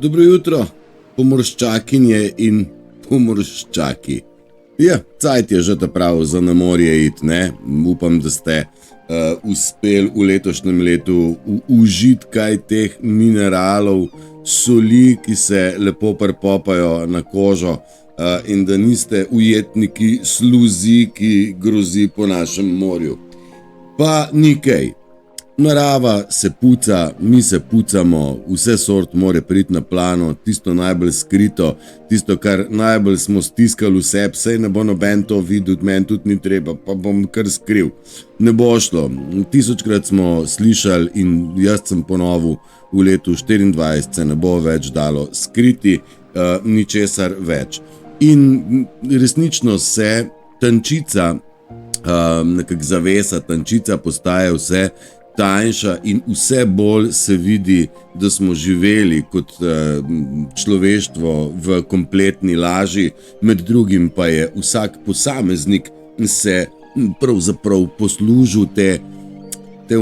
Dobro jutro, pomorščakinje in pomorščaki. Ja, cajt je že ta prav za na morje iti, ne? Upam, da ste uspeli v letošnjem letu užiti kaj teh mineralov, soli, ki se lepo pripopajo na kožo, in da niste ujetniki sluzi, ki grozi po našem morju. Pa nikaj. Narava se puca, mi se pucamo, vse sort more priti na plano, tisto najbolj skrito, tisto, kar najbolj smo stiskali v sebi, saj ne bo noben to videl, meni tudi ni treba, pa bom kar skril. Ne bo šlo, 1000-krat smo slišali in jaz sem ponovil, v letu 24 se ne bo več dalo skriti ničesar več. In resnično se tančica, nekak zavesa, tančica postaje vse tanjša in vse bolj se vidi, da smo živeli kot človeštvo v kompletni laži, med drugim pa je vsak posameznik se pravzaprav poslužil te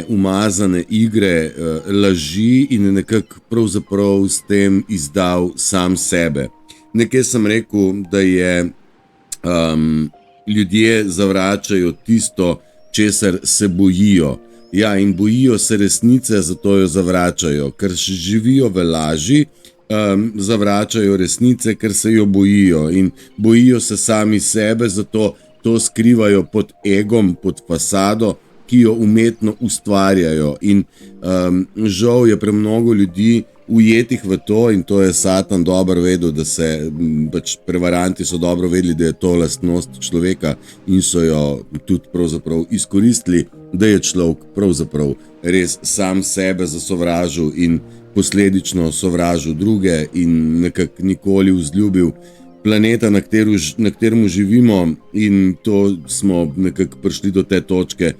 umazane igre laži in nekako pravzaprav s tem izdal sam sebe. Nekaj sem rekel, da je ljudje zavračajo tisto, česar se bojijo. Ja, in bojijo se resnice, zato jo zavračajo. Ker živijo v laži, zavračajo resnice, ker se jo bojijo. In bojijo se sami sebe, zato to skrivajo pod egom, pod fasado, ki jo umetno ustvarjajo. In žal je premnogo ljudi ujetih v to, in to je Satan dobro vedel, da se prevaranti so dobro vedeli, da je to lastnost človeka in so jo tudi pravzaprav izkoristili, da je človek pravzaprav res sam sebe zasovražil in posledično sovražil druge in nekako nikoli vzljubil planeta, na katerem živimo, in to smo nekako prišli do te točke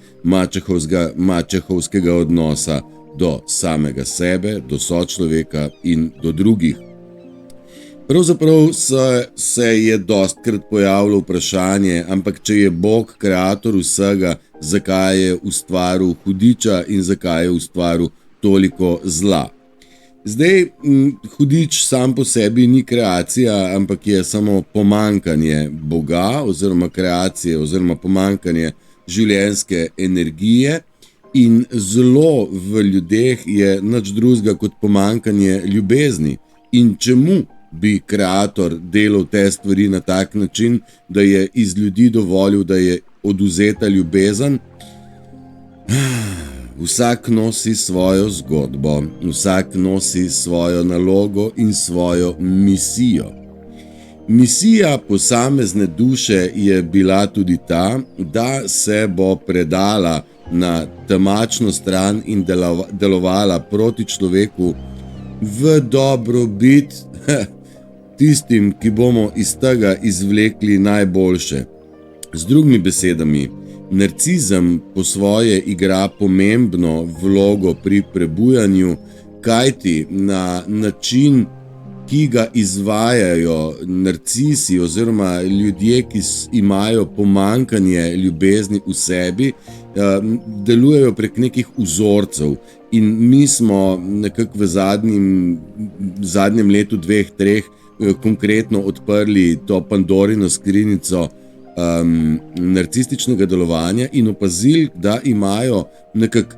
mačehovskega odnosa do samega sebe, do sočloveka in do drugih. Pravzaprav se je dostkrat pojavilo vprašanje, ampak če je Bog kreator vsega, zakaj je ustvaril hudiča in zakaj je ustvaril toliko zla. Zdaj, hudič sam po sebi ni kreacija, ampak je samo pomanjkanje Boga oziroma kreacije oziroma pomanjkanje življenjske energije. In zlo v ljudeh je nič drugega kot pomanjkanje ljubezni. In čemu bi kreator delal te stvari na tak način, da je iz ljudi dovolil, da je odvzeta ljubezen? Vsak nosi svojo zgodbo, vsak nosi svojo nalogo in svojo misijo. Misija posamezne duše je bila tudi ta, da se bo predala na temačno stran in delovala proti človeku v dobrobit tistim, ki bomo iz tega izvlekli najboljše. Z drugimi besedami, narcizem po svoje igra pomembno vlogo pri prebujanju, kajti na način, ki ga izvajajo narcisi oziroma ljudje, ki imajo pomanjkanje ljubezni v sebi, delujejo prek nekih vzorcev. In mi smo nekako v zadnjem letu, 2-3, konkretno odprli to Pandorino skrinjico narcističnega delovanja in opazili, da imajo nekako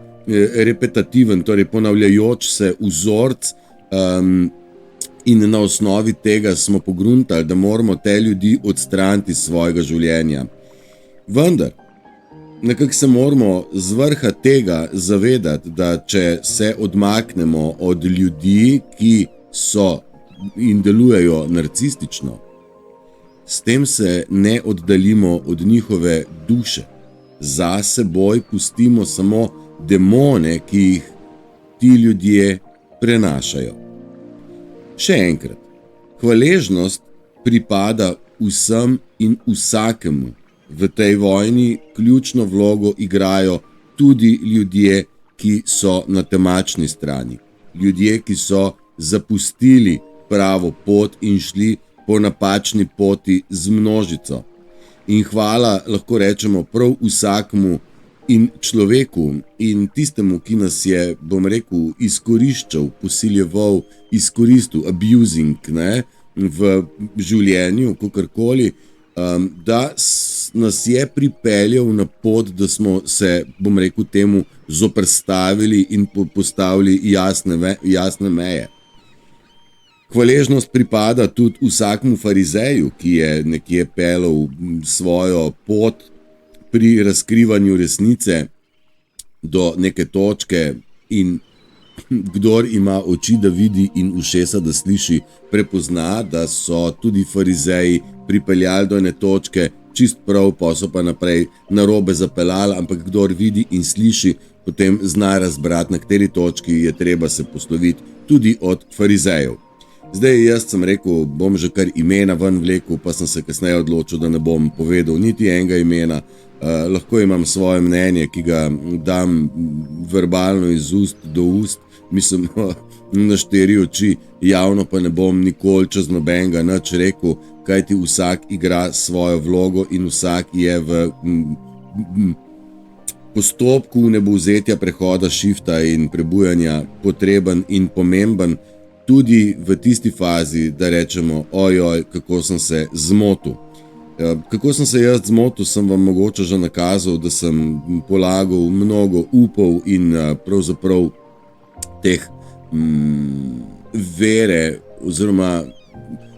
repetativen, torej ponavljajoč se vzorc, in na osnovi tega smo pogruntali, da moramo te ljudi odstraniti iz svojega življenja. Vendar, nekako se moramo z vrha tega zavedati, da če se odmaknemo od ljudi, ki so in delujejo narcistično, s tem se ne oddaljimo od njihove duše. Za seboj pustimo samo demone, ki jih ti ljudje prenašajo. Še enkrat, hvaležnost pripada vsem in vsakemu. V tej vojni ključno vlogo igrajo tudi ljudje, ki so na temačni strani. Ljudje, ki so zapustili pravo pot in šli po napačni poti z množico. In hvala lahko rečemo prav vsakemu In človeku in tistemu, ki nas je, bom rekel, izkoriščal, posiljeval, izkoristil, abusing, ne, v življenju, kakorkoli, da nas je pripeljal na pot, da smo se, bom rekel, temu zoperstavili in postavili jasne meje. Hvaležnost pripada tudi vsakmu farizeju, ki je nekje pelal svojo pot pri razkrivanju resnice do neke točke, in kdor ima oči, da vidi, in ušesa, da sliši, prepozna, da so tudi farizeji pripeljali do ene točke čist prav, pa so pa naprej narobe zapeljali, ampak kdor vidi in sliši, potem zna razbrati, na kateri točki je treba se posloviti tudi od farizejev. Zdaj, jaz sem rekel, bom že kar imena ven vlekel, pa sem se kasneje odločil, da ne bom povedal niti enega imena. Lahko imam svoje mnenje, ki ga dam verbalno iz ust do ust, mislim, na 4 oči, javno pa ne bom nikoli čez nobenega nič rekel, kajti vsak igra svojo vlogo in vsak je v postopku nebovzetja prehoda šifta in prebujanja potreben in pomemben, tudi v tisti fazi, da rečemo, ojoj, kako sem se zmotil. Kako sem se jaz zmotil, sem vam mogoče že nakazal, da sem polagal mnogo upov in pravzaprav teh vere, oziroma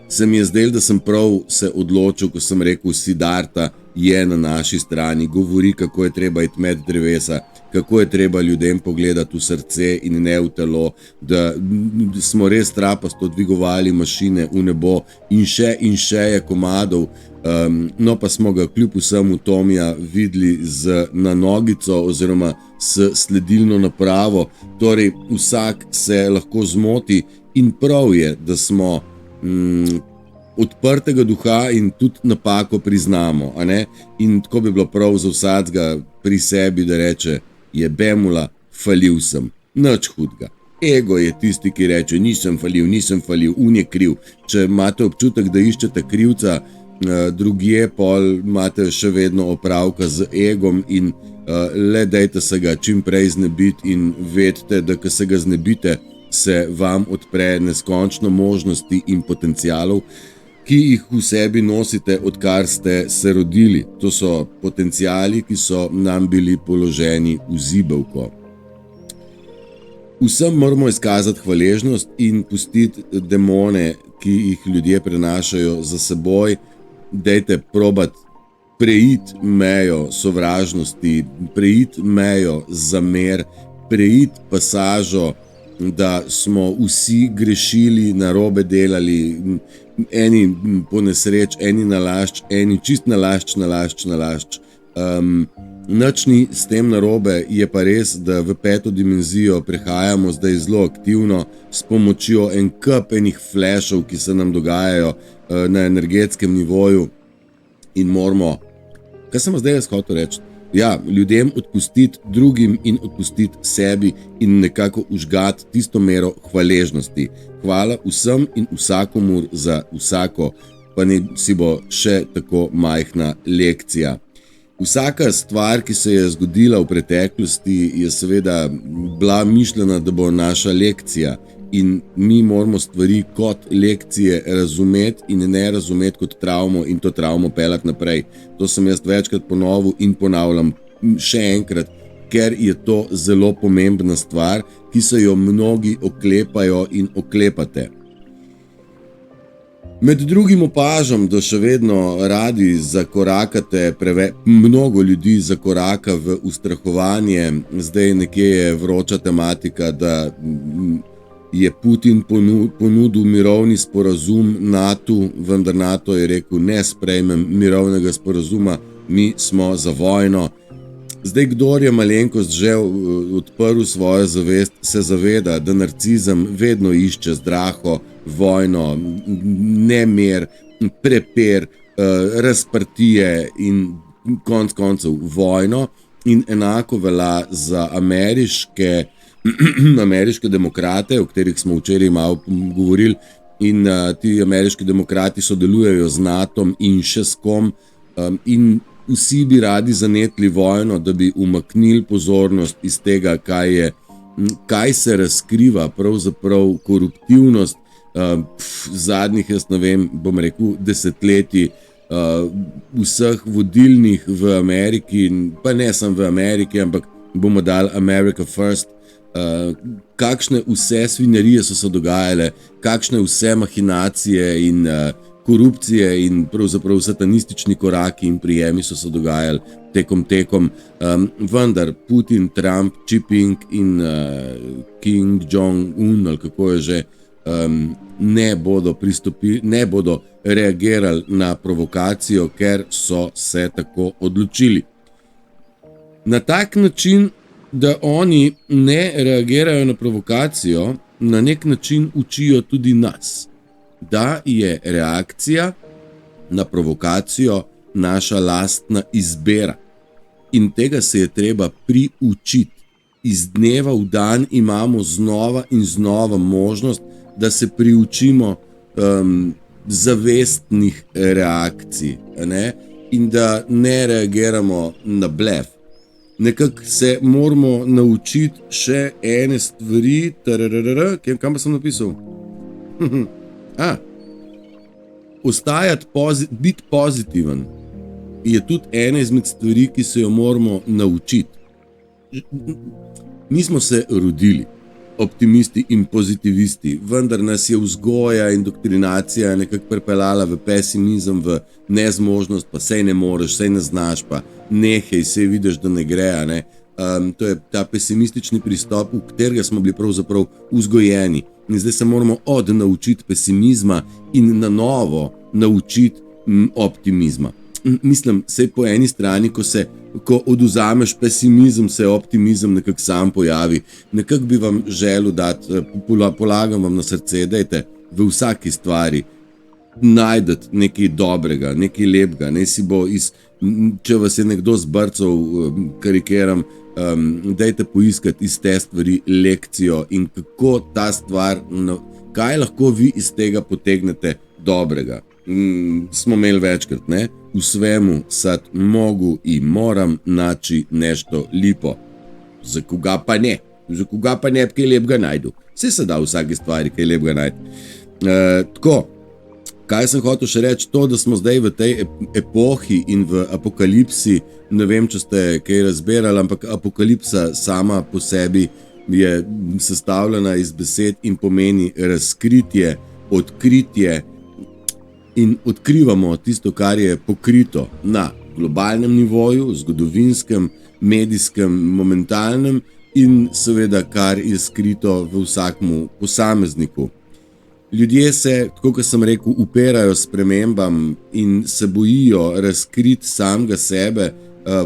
se mi je zdelo, da sem prav se odločil, ko sem rekel, Siddharta je na naši strani, govori, kako je treba iti med drevesa, kako je treba ljudem pogledati v srce in ne v telo, da smo res trapasto dvigovali mašine v nebo in še je komadov, no pa smo ga kljub vsemu Tomija videli na nogico oziroma s sledilno napravo, torej vsak se lahko zmoti in prav je, da smo odprtega duha in tudi napako priznamo, a ne? In tako bi bilo prav za vsakega pri sebi, da reče, jebemula, falil sem, nič hudega. Ego je tisti, ki reče, nisem falil, on je kriv. Če imate občutek, da iščete krivca, drugje pol imate še vedno opravka z egom in le dajte se ga čim prej znebiti in vedite, da ko se ga znebite, se vam odpre neskončno možnosti in potencialov, ki jih v sebi nosite, odkar ste se rodili. To so potenciali, ki so nam bili položeni v zibelko. Vsem moramo izkazati hvaležnost in pustiti demone, ki jih ljudje prenašajo za seboj. Dajte probati preiti mejo sovražnosti, preiti mejo zamer, preiti pasažo, da smo vsi grešili, narobe delali, eni po nesreč, eni nalašč, eni čist nalašč. Nič ni s tem narobe, je pa res, da v 5. dimenzijo prehajamo zdaj zelo aktivno s pomočjo enih flashov, ki se nam dogajajo na energetskem nivoju in moramo, kaj sem zdaj jaz hotel reči? Ja, ljudem odpustiti, drugim in odpustiti sebi in nekako užgati tisto mero hvaležnosti. Hvala vsem in vsakomur za vsako, pa ne si bo še tako majhna lekcija. Vsaka stvar, ki se je zgodila v preteklosti, je seveda bila mišljena, da bo naša lekcija. In mi moramo stvari kot lekcije razumeti in ne razumeti kot travmo in to travmo peljati naprej. To sem jaz večkrat ponovil in ponavljam še enkrat, ker je to zelo pomembna stvar, ki se jo mnogi oklepajo in oklepate. Med drugim opažam, da še vedno radi zakorakate, mnogo ljudi zakoraka v ustrahovanje. Zdaj nekje je vroča tematika, da je Putin ponudil mirovni sporazum NATO, vendar NATO je rekel, ne sprejmem mirovnega sporazuma, mi smo za vojno. Zdaj, kdor je malenkost že odprl svojo zavest, se zaveda, da narcizem vedno išče zdraho, vojno, nemir, prepir, razprtije in konec koncev vojno. In enako velja za ameriške demokrate, o katerih smo včeraj malo govorili, in ti ameriški demokrati sodelujejo z NATO in še s kom, in vsi bi radi zanetli vojno, da bi umaknili pozornost iz tega, kaj se razkriva, pravzaprav koruptivnost zadnjih, jaz ne vem, bom rekel, desetletij vseh vodilnih v Ameriki, pa ne samo v Ameriki, ampak bomo dali America First, kakšne vse svinjarije so se dogajale, kakšne vse mahinacije in korupcije in pravzaprav satanistični koraki in prijemi so se dogajali tekom, vendar Putin, Trump, Xi Jinping in Kim Jong-un, ali kako je že, ne bodo reagirali na provokacijo, ker so se tako odločili. Na tak način, da oni ne reagirajo na provokacijo, na nek način učijo tudi nas, da je reakcija na provokacijo naša lastna izbira. In tega se je treba priučiti. Iz dneva v dan imamo znova in znova možnost, da se priučimo zavestnih reakcij, ne? In da ne reagiramo na blef. Nekako se moramo naučiti še ene stvari, kam pa sem napisal? Biti pozitiven je tudi ena izmed stvari, ki se jo moramo naučiti. Nismo se rodili optimisti in pozitivisti, vendar nas je vzgoja in doktrinacija nekako pripeljala v pesimizem, v nezmožnost, pa sej ne moreš, sej ne znaš, pa nehej, sej vidiš, da ne gre, ne? To je ta pesimistični pristop, v katerega smo bili pravzaprav vzgojeni. In zdaj se moramo odnaučiti pesimizma in na novo naučiti optimizma. Mislim, sej po eni strani, ko odvzameš pesimizem, se optimizem nekako sam pojavi. Nekako bi vam želel dati, polagam vam na srce, dajte v vsaki stvari najdete nekaj dobrega, nekaj lepega, ne si bo če vas je nekdo zbrcal, karikiram, dajte poiskati iz te stvari lekcijo in kako ta stvar, kaj lahko vi iz tega potegnete dobrega. Smo imeli večkrat, ne? U svemu sad mogu i moram naći nešto lipo. Za koga pa ne? Za koga pa ne, kaj lepega najdu? Vse se da v vsaki stvari, kaj lepega najdu. Tako, kaj sem hotel še reči? To, da smo zdaj v tej epohi in v apokalipsi, ne vem, če ste kaj razberali, ampak apokalipsa sama po sebi je sestavljena iz besed in pomeni razkritje, odkritje, in odkrivamo tisto, kar je pokrito na globalnem nivoju, zgodovinskem, medijskem, momentalnem in seveda, kar je skrito v vsakmu posamezniku. Ljudje se, tako kot sem rekel, upirajo spremembam in se bojijo razkriti samega sebe,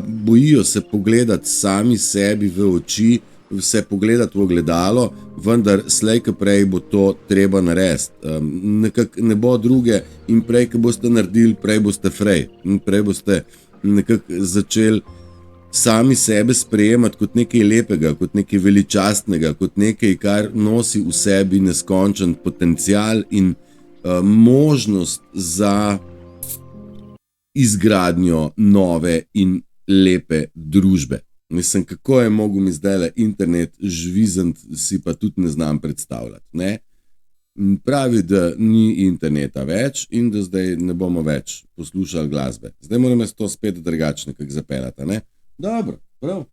bojijo se pogledati sami sebi v oči, se pogledati v ogledalo, vendar slej, ko prej bo to treba narediti. Nekako ne bo druge in prej, ko boste naredili, prej boste frej. In prej boste nekako začeli sami sebe sprejemati kot nekaj lepega, kot nekaj veličastnega, kot nekaj, kar nosi v sebi neskončen potencial in možnost za izgradnjo nove in lepe družbe. Mislim, kako je mogel mi zdajle internet žvizant, si pa tudi ne znam predstavljati. Ne? Pravi, da ni interneta več in da zdaj ne bomo več poslušali glasbe. Zdaj moram jaz to spet drugačno nekako zapeljati, ne? Dobro, prav.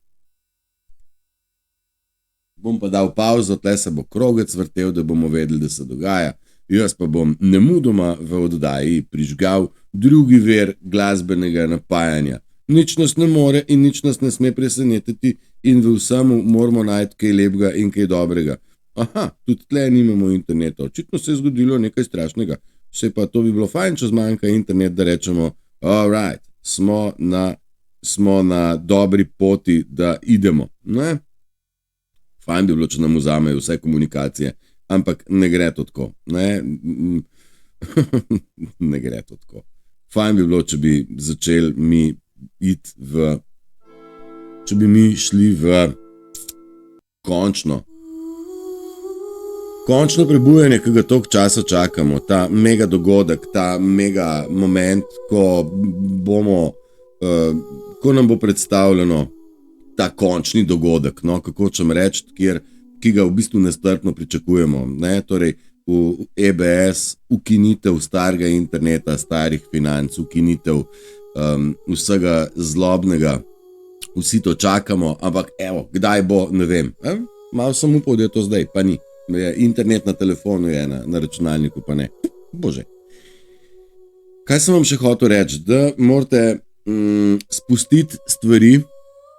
Bom pa dal pauzo, tle se bo krogec vrtel, da bomo vedeli, da se dogaja. Jaz pa bom nemudoma v oddaji prižgal drugi vir glasbenega napajanja. Nič nas ne more in nič nas ne sme presenetiti in v vsemu moramo najti kaj lepega in kaj dobrega. Aha, tudi tle nimamo interneta. Očitno se je zgodilo nekaj strašnega. Vse pa to bi bilo fajn, če zmanjka internet, da rečemo, all right, smo na dobri poti, da idemo. Ne? Fajn bi bilo, če nam vzamejo vse komunikacije, ampak ne gre to tako. Ne, ne gre to tako. Fajn bi bilo, če bi začeli če bi mi šli v končno prebujanje, ki ga toliko časa čakamo, ta mega dogodek, ta mega moment, ko bomo ko nam bo predstavljeno ta končni dogodek, no, kako čem reči, ki ga v bistvu nestrpno pričakujemo. Ne? Torej, v EBS, ukinitev starega interneta, starih financ, ukinitev vsega zlobnega, vsi to čakamo, ampak evo, kdaj bo, ne vem. Malo sem upal, da je to zdaj, pa ni. Internet na telefonu je, na računalniku pa ne. Bože. Kaj sem vam še hotel reči? Da morate spustiti stvari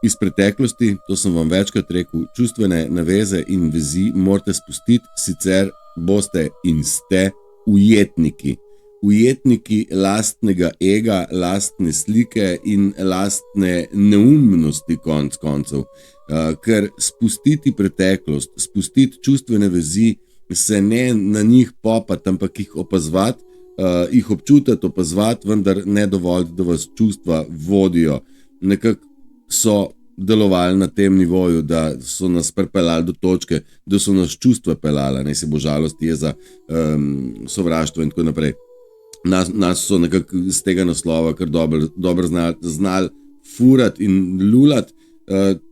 iz preteklosti, to sem vam večkrat rekel, čustvene naveze in vezi morate spustiti, sicer boste in ste ujetniki. Ujetniki lastnega ega, lastne slike in lastne neumnosti konc koncev. Ker spustiti preteklost, spustiti čustvene vezi, se ne na njih popati, ampak jih opazovati, jih občutiti, opazovati, vendar ne dovolj, da vas čustva vodijo. Nekako so delovali na tem nivoju, da so nas pripeljali do točke, da so nas čustva peljala, ne se bo žalost, jeza, sovraštvo in tako naprej. Nas so nekako z tega naslova kar dobro znali furati in lulati.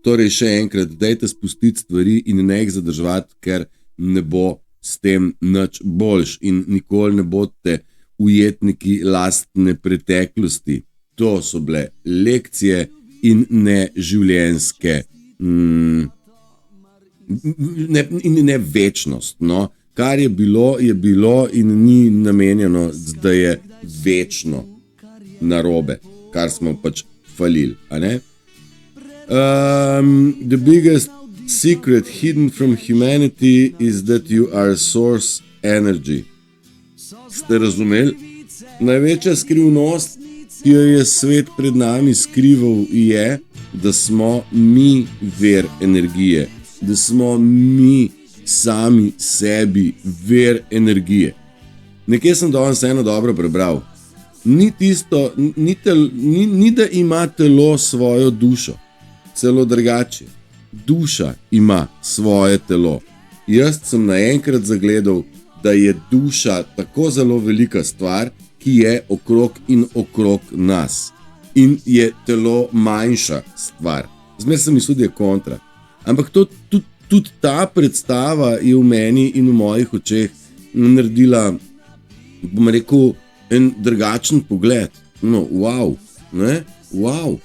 Torej še enkrat, dajte spustiti stvari in ne jih zadrževati, ker ne bo s tem nič boljš in nikoli ne boste ujetniki lastne preteklosti. To so bile lekcije in ne življenjske in ne večnost, no. Kar je bilo in ni namenjeno, da je večno narobe, kar smo pač falili, a ne? The biggest secret hidden from humanity is that you are source energy. Ste razumeli? Največja skrivnost, ki jo je svet pred nami skrival, je, da smo mi vir energije, da smo mi sami sebi vir energije. Nekje sem danes eno dobro prebral. Ni da ima telo svojo dušo, celo drugače. Duša ima svoje telo. Jaz sem naenkrat zagledal, da je duša tako zelo velika stvar, ki je okrog nas. In je telo manjša stvar. Zmer sem mislil, da je kontra. Ampak tudi ta predstava je v meni in v mojih očeh naredila, bom rekel, en drugačen pogled. No, wow, ne? Wow,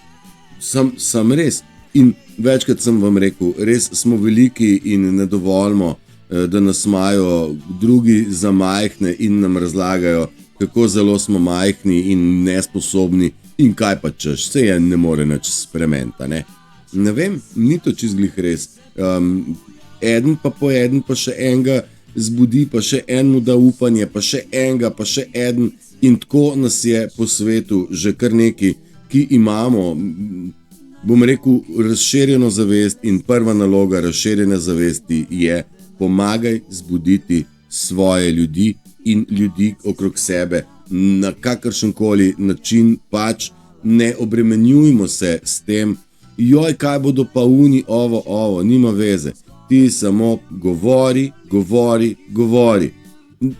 sem res. In večkrat sem vam rekel, res smo veliki in ne dovolimo, da nas imajo drugi za majhne in nam razlagajo, kako zelo smo majhni in nesposobni in kaj pa češ, se je ne more nič spremeniti, ne? Ne vem, ni to čisto glih res. Eden pa še enega zbudi, pa še enemu da upanje, pa še enega, pa še eden in tako nas je po svetu že kar neki, ki imamo, bom rekel, razširjeno zavest in prva naloga razširjene zavesti je pomagaj zbuditi svoje ljudi in ljudi okrog sebe na kakršenkoli način, pač ne obremenjujmo se s tem, joj, kaj bodo pa uni, ovo, nima veze. Ti samo govori.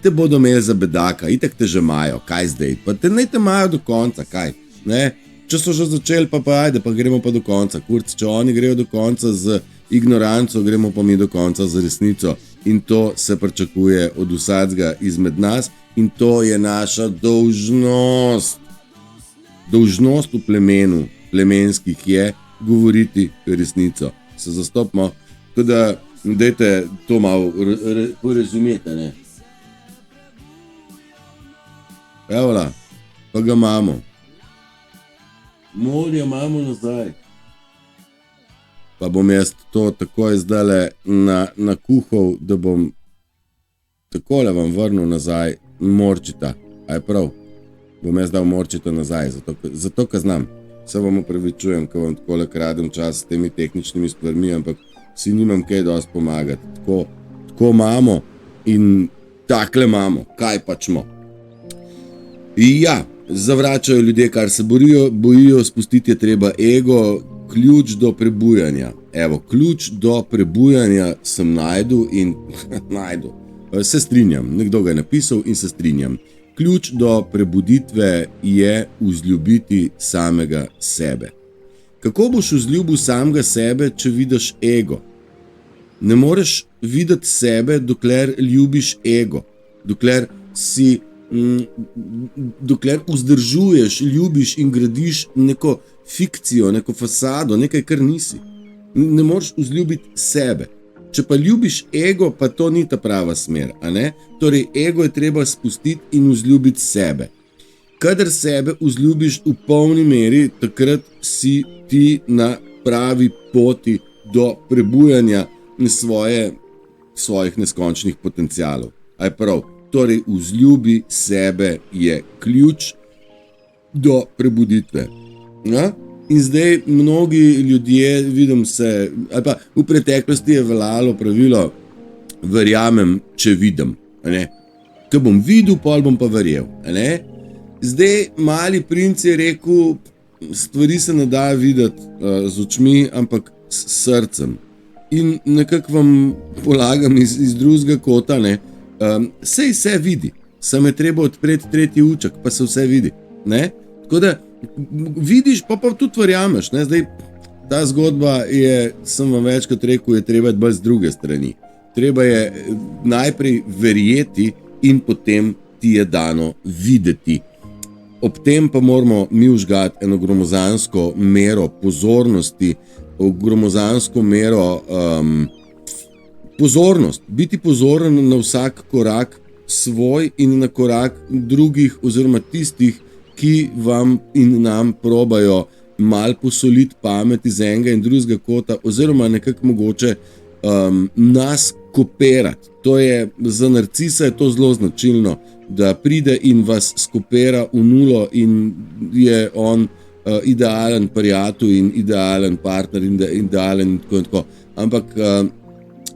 Te bodo imeli za bedaka, itak te že imajo, kaj zdaj? Pa te ne te imajo do konca, kaj? Ne? Če so že začeli, pa ajde, pa gremo pa do konca. Kurc, če oni grejo do konca z ignoranco, gremo pa mi do konca z resnico. In to se pričakuje od vsakega izmed nas in to je naša dolžnost. Dolžnost v plemenu, plemenskih je govoriti resnico. Se zastopimo, tako da dajte to malo porazumeti, ne? Evola, pa ga imamo. Molja imamo nazaj. Pa bom jaz to takoj zdajle nakuhal, da bom takole vam vrnil nazaj morčita. A je prav? Bom jaz dal morčita nazaj, zato ka znam. Se vam upravičujem, ko vam takole kradem čas s temi tehničnimi stvarmi, ampak si nimam kaj dosti pomagati. Tako imamo in takle imamo, kaj pačmo. Ja, zavračajo ljudje, kar se bojijo, spustiti je treba ego, ključ do prebujanja. Evo, ključ do prebujanja sem najdu in najdu. Se strinjam, nekdo ga je napisal in se strinjam. ključ do prebuditve je vzljubiti samega sebe. Kako boš vzljubil samega sebe, če vidiš ego? Ne moreš videti sebe, dokler ljubiš ego, dokler vzdržuješ, ljubiš in gradiš neko fikcijo, neko fasado, nekaj, kar nisi. Ne moreš vzljubiti sebe. Če pa ljubiš ego, pa to ni ta prava smer, a ne? Torej, ego je treba spustiti in vzljubiti sebe. Kadar sebe vzljubiš v polni meri, takrat si ti na pravi poti do prebujanja svojih neskončnih potencialov. Aj prav, torej vzljubi sebe je ključ do prebuditve. Ja? In zdaj mnogi ljudje, vidim se, ali pa v preteklosti je veljalo pravilo, verjamem, če vidim. Ko bom videl, pol bom pa verjel. Zdaj Mali princ je rekel, stvari se ne da videti z očmi, ampak s srcem. In nekako vam polagam iz drugega kota, sej vse vidi, samo je treba odpreti tretji uček, pa se vse vidi. Tako da vidiš, pa tudi verjameš. Zdaj, ta zgodba je, sem vam večkrat rekel, je treba bolj z druge strani. Treba je najprej verjeti in potem ti je dano videti. Ob tem pa moramo mi vžgati eno gromozansko mero pozornosti, gromozansko mero pozornost. Biti pozoren na vsak korak svoj in na korak drugih oziroma tistih, ki vam in nam probajo mal posoliti pamet iz enega in drugega kota oziroma nekako mogoče nas kopirati. To je, za narcisa je to zelo značilno, da pride in vas skopira v nulo in je on idealen prijatelj in idealen partner in idealen in tako. Ampak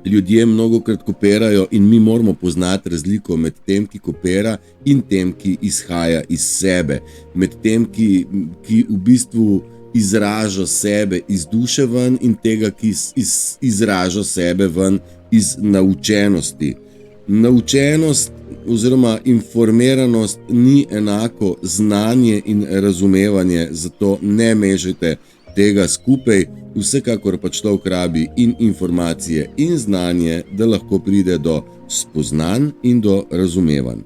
ljudje mnogokrat kopirajo in mi moramo poznati razliko med tem, ki kopira in tem, ki izhaja iz sebe. Med tem, ki v bistvu izraža sebe iz duše ven in tega, ki izraža sebe ven iz naučenosti. Naučenost oziroma informiranost ni enako znanje in razumevanje, zato ne mešajte tega skupaj. Vsekakor pa človek rabi in informacije in znanje, da lahko pride do spoznanj in do razumevanj.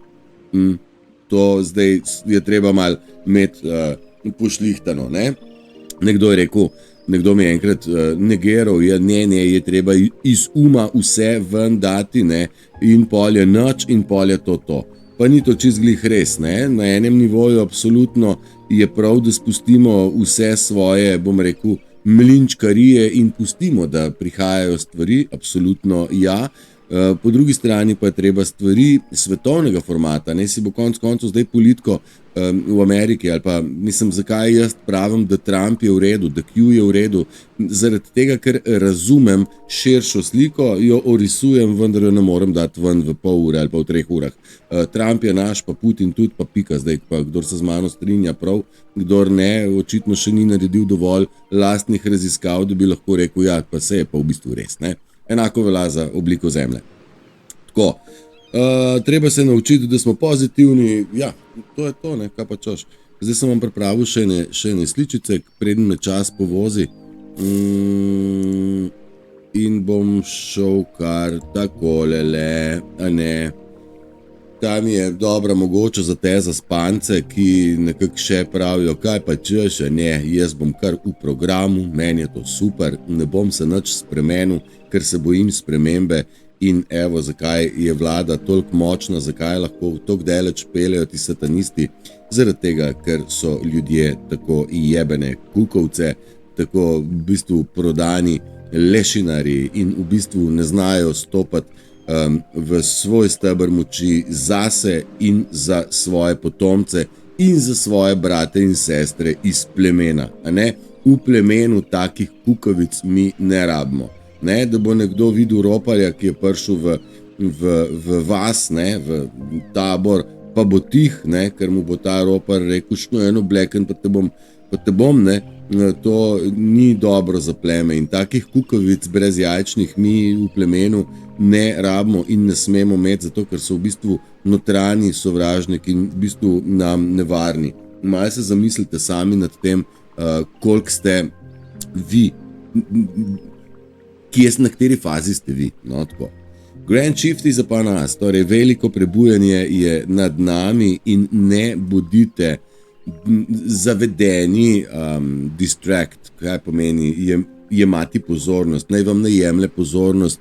To zdaj je treba malo imeti pošlihtano. Nekdo je rekel, nekdo mi je enkrat negeral, je treba iz uma vse ven dati, in pol je nič in pol je to. Pa ni to čisto glih res. Na enem nivoju absolutno je prav, da spustimo vse svoje, bom rekel, mlinčkarije in pustimo, da prihajajo stvari, absolutno ja. Po drugi strani pa je treba stvari svetovnega formata, si bo konec koncev zdaj politiko v Ameriki, ali pa mislim, zakaj jaz pravim, da Trump je v redu, da Q je v redu, zaradi tega, ker razumem širšo sliko, jo orisujem, vendar jo ne morem dati ven v pol ure ali pa v 3 urah. Trump je naš, pa Putin tudi, pa pika zdaj, pa kdor se z mano strinja prav, kdor ne, očitno še ni naredil dovolj lastnih raziskav, da bi lahko rekel, ja, pa se je pa v bistvu res, Enako velja za obliko zemlje. Tako, treba se naučiti, da smo pozitivni, ja, to je to, kaj pa čoš. Zdaj sem vam pripravil še ene sličice, preden me čas povozi. In bom šel kar takolele, Tam je dobra mogoče za te zaspance, ki nekako še pravijo, kaj pa češ, jaz bom kar v programu, meni je to super, ne bom se nič spremenil, ker se bojim spremembe. In evo, zakaj je vlada toliko močna, zakaj lahko toliko daleč peljejo ti satanisti, zaradi tega, ker so ljudje tako jebene kukovce, tako v bistvu prodani lešinari in v bistvu ne znajo stopati v svoj steber moči zase in za svoje potomce in za svoje brate in sestre iz plemena. V plemenu takih kukavic mi ne rabimo. Da bo nekdo videl roparja, ki je prišel v vas, v tabor, pa bo tih, ker mu bo ta ropar rekel, šno eno bleken, pa te bom, to ni dobro za pleme in takih kukavic brezjajčnih mi v plemenu ne rabimo in ne smemo imeti, zato ker so v bistvu notranji sovražniki in v bistvu nam nevarni. Malo se zamislite sami nad tem, koliko ste vi, na kateri fazi ste vi. No, tako. Grand Shift je pa nas, torej veliko prebujanje je nad nami in ne bodite zavedeni, distract, kaj pomeni jemati pozornost, naj vam ne jemlje pozornost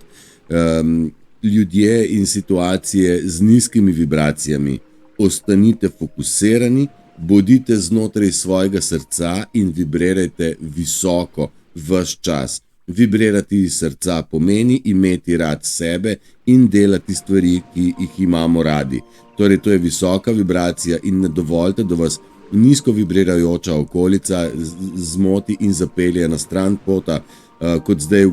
ljudje in situacije z nizkimi vibracijami. Ostanite fokusirani, bodite znotraj svojega srca in vibrirajte visoko ves čas. Vibrirati iz srca pomeni imeti rad sebe in delati stvari, ki jih imamo radi. Torej, to je visoka vibracija in ne dovolite, da vas nizko vibrirajoča okolica zmoti in zapelje na stran pota, kot zdaj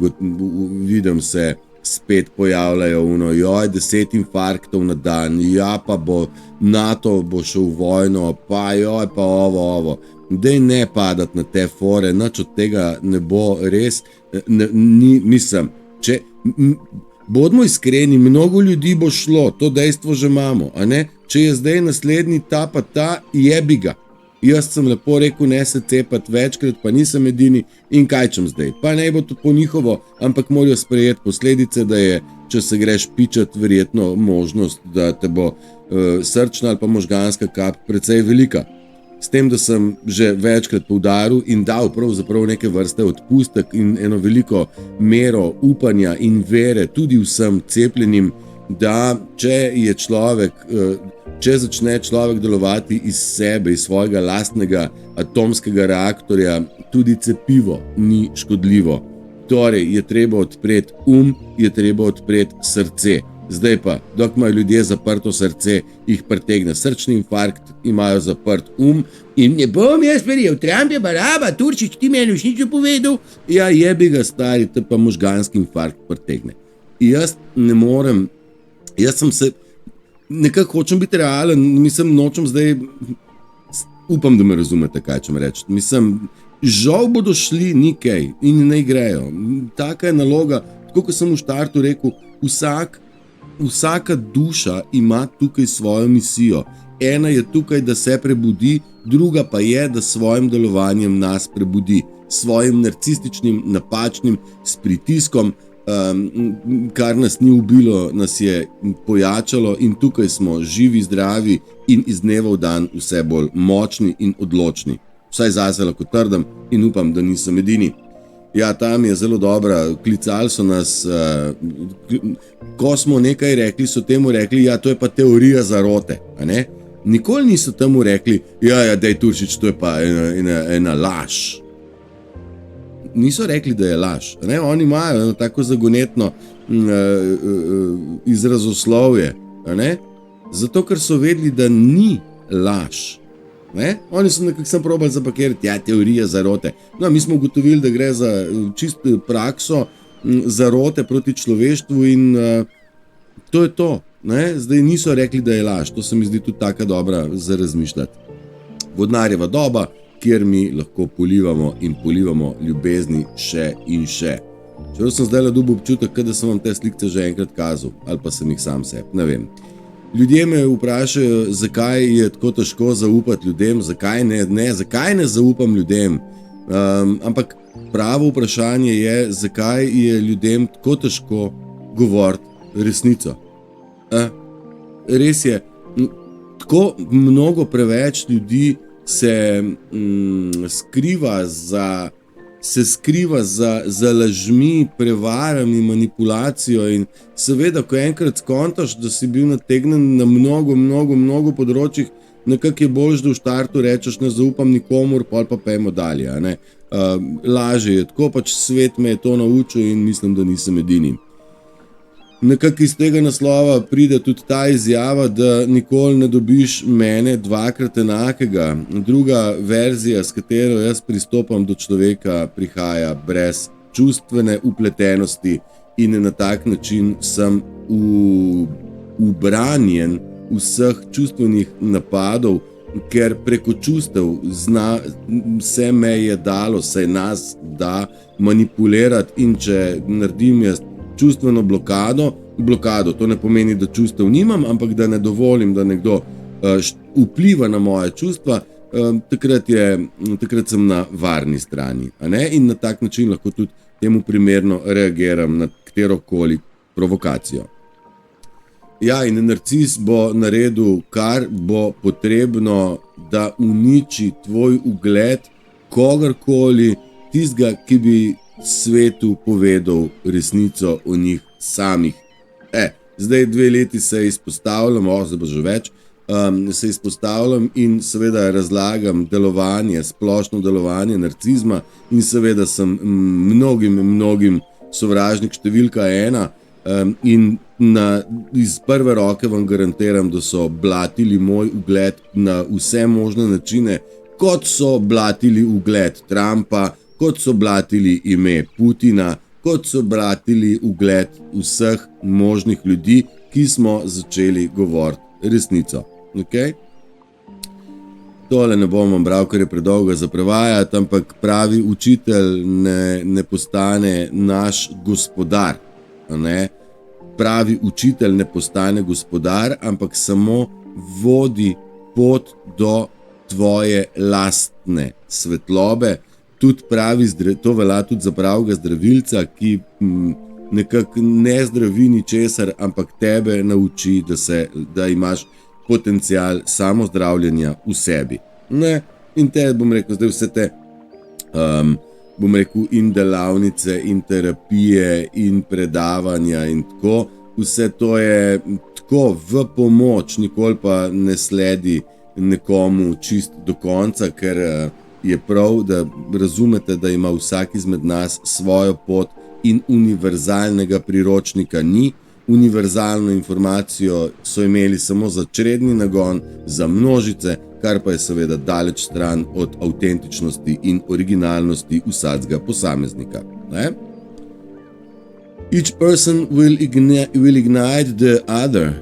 vidim se spet pojavljajo 10 infarktov na dan, ja pa bo NATO bo šel v vojno, pa pa ovo. Dej ne padati na te fore, nič od tega ne bo res, mislim, če bodimo iskreni, mnogo ljudi bo šlo, to dejstvo že imamo, a ne? Če je zdaj naslednji ta pa ta, jebi ga. Jaz sem lepo rekel, ne se cepati večkrat, pa nisem edini in kaj čem zdaj. Pa ne bo to po njihovo, ampak morajo sprejeti posledice, da je, če se greš pičat, verjetno možnost, da te bo srčna ali pa možganska kap precej velika. S tem, da sem že večkrat poudaril in dal pravzaprav neke vrste odpustek in eno veliko mero upanja in vere tudi vsem cepljenim, da če začne človek delovati iz sebe, iz svojega lastnega atomskega reaktorja, tudi cepivo ni škodljivo. Torej, je treba odpreti je treba odpreti srce. Zdaj pa, dok imajo ljudje zaprto srce, jih pretegne srčni infarkt, imajo zaprt in ne bom jaz verjel, Trump je baraba, Turčič, ti meni už nič povedal, ja jebi ga stari, te pa možganski infarkt pretegne. Jaz ne morem, jaz sem se, nekako hočem biti realen, mislim, nočem zdaj, upam, da me razumete, kaj čem reči, mislim, žal bodo šli nikaj in ne grejo, taka je naloga, tako kot sem v štartu rekel, vsaka duša ima tukaj svojo misijo. Ena je tukaj, da se prebudi, druga pa je, da svojim delovanjem nas prebudi, svojim narcističnim, napačnim, s pritiskom, kar nas ni ubilo, nas je pojačalo in tukaj smo živi, zdravi in iz dneva v dan vse bolj močni in odločni. Vsaj zase lahko trdim in upam, da nisem edini. Ja, tam je zelo dobra, klicali so nas, ko smo nekaj rekli, so temu rekli, ja, to je pa teorija zarote, a ne? Nikoli niso temu rekli, ja, dej Turšič, to je pa ena laž. Niso rekli, da je laž, a ne? Oni imajo eno tako zagonetno izrazoslovje, a ne? Zato, ker so vedeli, da ni laž. Ne? Oni so nekako sem probali zapakirati, ja, teorija zarote. No, mi smo ugotovili, da gre za čisto prakso zarote proti človeštvu in to je to. Ne? Zdaj niso rekli, da je laž. To se mi zdi tudi taka dobra za razmišljati. Vodnarjeva doba, kjer mi lahko polivamo ljubezni še in še. Čeprav sem zdaj dobil občutek, da sem vam te slikce že enkrat kazal, ali pa sem jih sam sebi, ne vem. Ljudje me vprašajo, zakaj je tako težko zaupati ljudem, zakaj ne zaupam ljudem. Ampak pravo vprašanje je, zakaj je ljudem tako težko govoriti resnico. Res je, tako mnogo preveč ljudi se skriva za lažmi, prevarami, manipulacijo in seveda, ko enkrat skontaš, da si bil nategnen na mnogo področjih, nekako je boljš, da v štartu rečeš, ne zaupam nikomur, pa pojmo dalje. Laže je, tako pač svet me je to naučil in mislim, da nisem edini. Nekako iz tega naslova pride tudi ta izjava, da nikoli ne dobiš mene dvakrat enakega. Druga verzija, s katero jaz pristopam do človeka, prihaja brez čustvene upletenosti in na tak način sem ubranjen vseh čustvenih napadov ker preko čustev se me je dalo, se nas da manipulirati in če naredim jaz čustveno blokado, to ne pomeni, da čustev nimam, ampak da ne dovolim, da nekdo vpliva na moje čustva, takrat sem na varni strani. A ne? In na tak način lahko tudi temu primerno reagiram na katerokoli provokacijo. Ja, in narcis bo naredil, kar bo potrebno, da uniči tvoj ugled, kogarkoli, tistega, ki bi svetu povedal resnico o njih samih. Zdaj 2 leti se izpostavljam, zdaj bo že več, se izpostavljam in seveda razlagam splošno delovanje narcizma in seveda sem mnogim sovražnik številka 1 in iz prve roke vam garantiram, da so blatili moj ugled na vse možne načine, kot so blatili ugled Trumpa, kot so blatili ime Putina, kot so blatili ugled vseh možnih ljudi, ki smo začeli govoriti resnico. Okay? Tole ne bom vam bral, ker je predolgo za prevajati, ampak pravi učitelj ne postane naš gospodar. Ne? Pravi učitelj ne postane gospodar, ampak samo vodi pot do tvoje lastne svetlobe. Tudi to velja tudi za pravega zdravilca, ki nekako ne zdravi ničesar, ampak tebe nauči, da imaš potencial samozdravljenja v sebi. Ne? In bom rekel, zdaj vse te in delavnice, in terapije, in predavanja in tako, vse to je tako v pomoč, nikoli pa ne sledi nekomu čist do konca, ker je prav, da razumete, da ima vsak izmed nas svojo pot in univerzalnega priročnika ni. Univerzalno informacijo so imeli samo za čredni nagon, za množice, kar pa je seveda daleč stran od avtentičnosti in originalnosti vsakega posameznika. Ne? Each person will ignite the other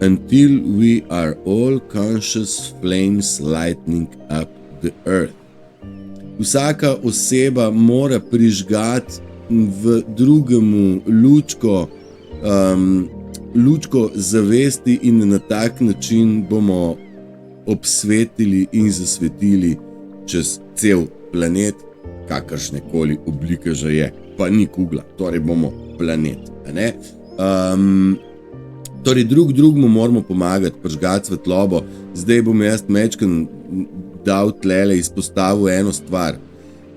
until we are all conscious flames lighting up the earth. Vsaka oseba mora prižgati v drugemu lučko zavesti in na tak način bomo obsvetili in zasvetili čez cel planet, kakršne koli oblike že je, pa ni kugla, torej bomo planet. Ne? Torej drugemu moramo pomagati, prižgati svetlobo. Zdaj bom jaz mečken dal tlele, izpostavil eno stvar.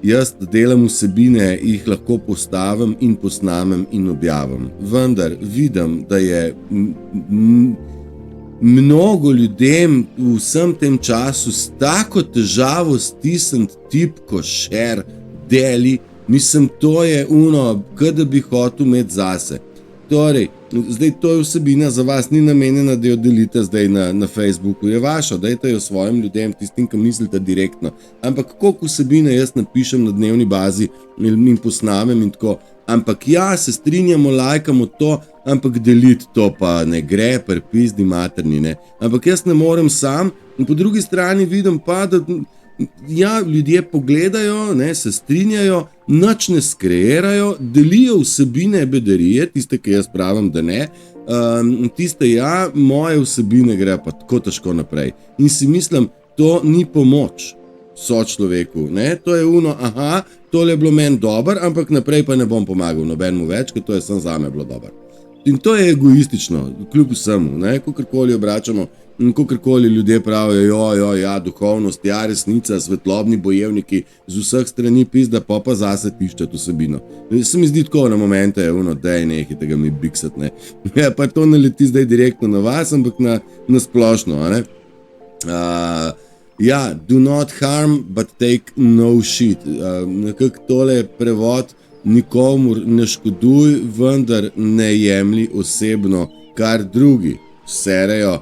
Jaz delam vsebine, jih lahko postavim in posnamem in objavim. Vendar vidim, da je mnogo ljudem v vsem tem času s tako težavo stisniti tipko share, deli, mislim, to je kot da bi hotel imeti zase. Torej, zdaj to je vsebina za vas, ni namenjena, da jo delite zdaj na Facebooku, je vaša, dajte jo svojim ljudem, tistim, ki mislite direktno. Ampak koliko vsebine jaz napišem na dnevni bazi in posnamem in tako, ampak ja, se strinjamo, lajkamo to, ampak deliti to pa ne gre, prepizdi materni, ne. Ampak jaz ne morem sam in po drugi strani vidim pa, da ja, ljudje pogledajo, ne, se strinjajo, nič ne skreirajo, delijo vsebine bedarije, tiste, ki jaz pravim, da ne, tiste ja, moje vsebine gre pa tako težko naprej. In si mislim, to ni pomoč sočloveku, ne, to je tole je bilo meni dober, ampak naprej pa ne bom pomagal nobenemu več, ker to je samo zame bilo dober. In to je egoistično, kljub vsemu, ne, kakorkoli obračamo, kakorkoli ljudje pravijo, ja, duhovnost, ja, resnica, svetlobni bojevniki, z vseh strani pizda, pa zase tiščati vsebino. Se mi zdi tako na momente, daj nehajte ga mi biksati, ne. Ja, pa to ne leti zdaj direktno na vas, ampak na splošno, ne. Ja, do not harm, but take no shit. Nekako tole je prevod, nikomur ne škoduj, vendar ne jemlji osebno, kar drugi serejo.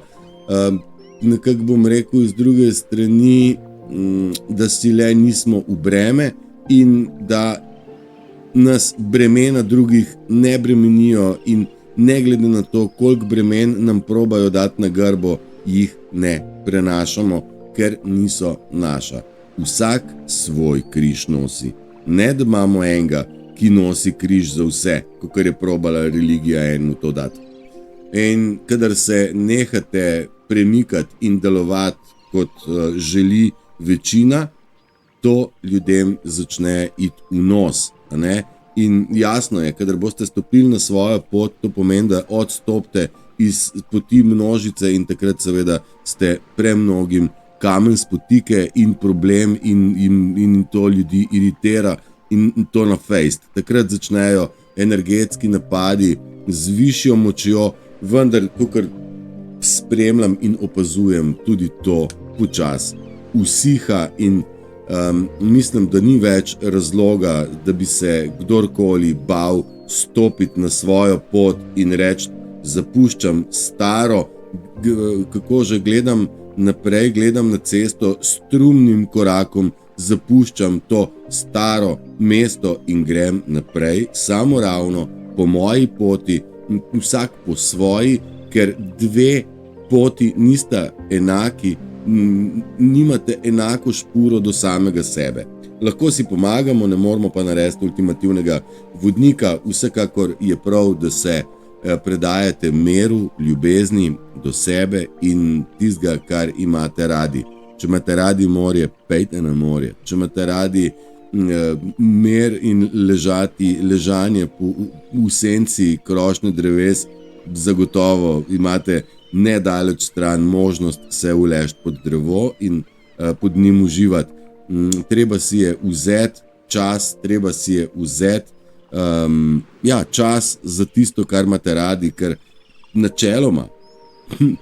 Nekako bom rekel iz druge strani, da si le nismo v breme in da nas bremena drugih ne bremenijo in ne glede na to, koliko bremen nam probajo dati na grbo, jih ne prenašamo, ker niso naša. Vsak svoj križ nosi. Ne, da imamo enega, ki nosi križ za vse, kakor je probala religija enemu to dati. In kadar se nehate premikati in delovati, kot želi večina, to ljudem začne iti v nos. Ne? In jasno je, kadar boste stopili na svojo pot, to pomeni, da odstopite iz poti množice in takrat seveda ste premnogim kamen spotike in problem in to ljudi iritira in to na fejst. Takrat začnejo energetski napadi z višjo močjo, vendar, kakor spremljam in opazujem, tudi to počas usiha in mislim, da ni več razloga, da bi se kdorkoli bal stopiti na svojo pot in reči, zapuščam staro, kako že gledam naprej, gledam na cesto, strumnim korakom zapuščam to staro mesto in grem naprej, samo ravno po moji poti, vsak po svoji, ker dve poti nista enaki, nimate enako špuro do samega sebe. Lahko si pomagamo, ne moramo pa narediti ultimativnega vodnika, vsekakor je prav, da se predajate miru, ljubezni do sebe in tistega, kar imate radi. Če imate radi morje, pejte na morje. Če imate radi mir in ležanje v senci krošnje dreves, zagotovo imate nedaleč stran možnost se uležiti pod drevo in pod njim uživati. Treba si je vzeti čas, treba si je vzeti čas za tisto, kar imate radi, ker načeloma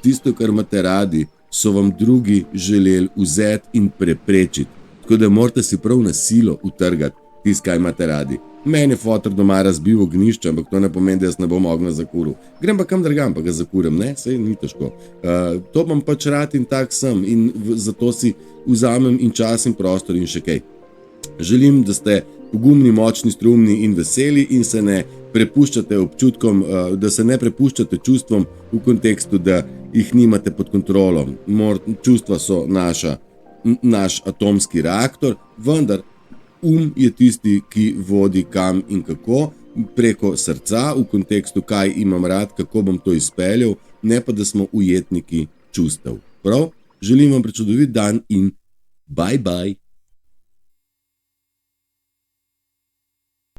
tisto, kar imate radi, so vam drugi želeli vzeti in preprečiti. Tako da morate si prav na silo utrgati tisto, kaj imate radi. Meni je fotor doma razbil ognjišče, ampak to ne pomeni, da jaz ne bom ognja zakuril. Grem pa kam drugam, pa ga zakurim, ne? Sej ni težko. To bom pač rad in tak sem in zato si vzamem in čas in prostor in še kaj. Želim, da ste pogumni, močni, strumni in veseli in se ne prepuščate občutkom, da se ne prepuščate čustvom v kontekstu, da jih nimate pod kontrolo. Čustva so naš atomski reaktor, vendar je tisti, ki vodi kam in kako, preko srca, v kontekstu, kaj imam rad, kako bom to izpeljal, ne pa, da smo ujetniki čustev. Prav? Želim vam prečudovit dan in bye bye.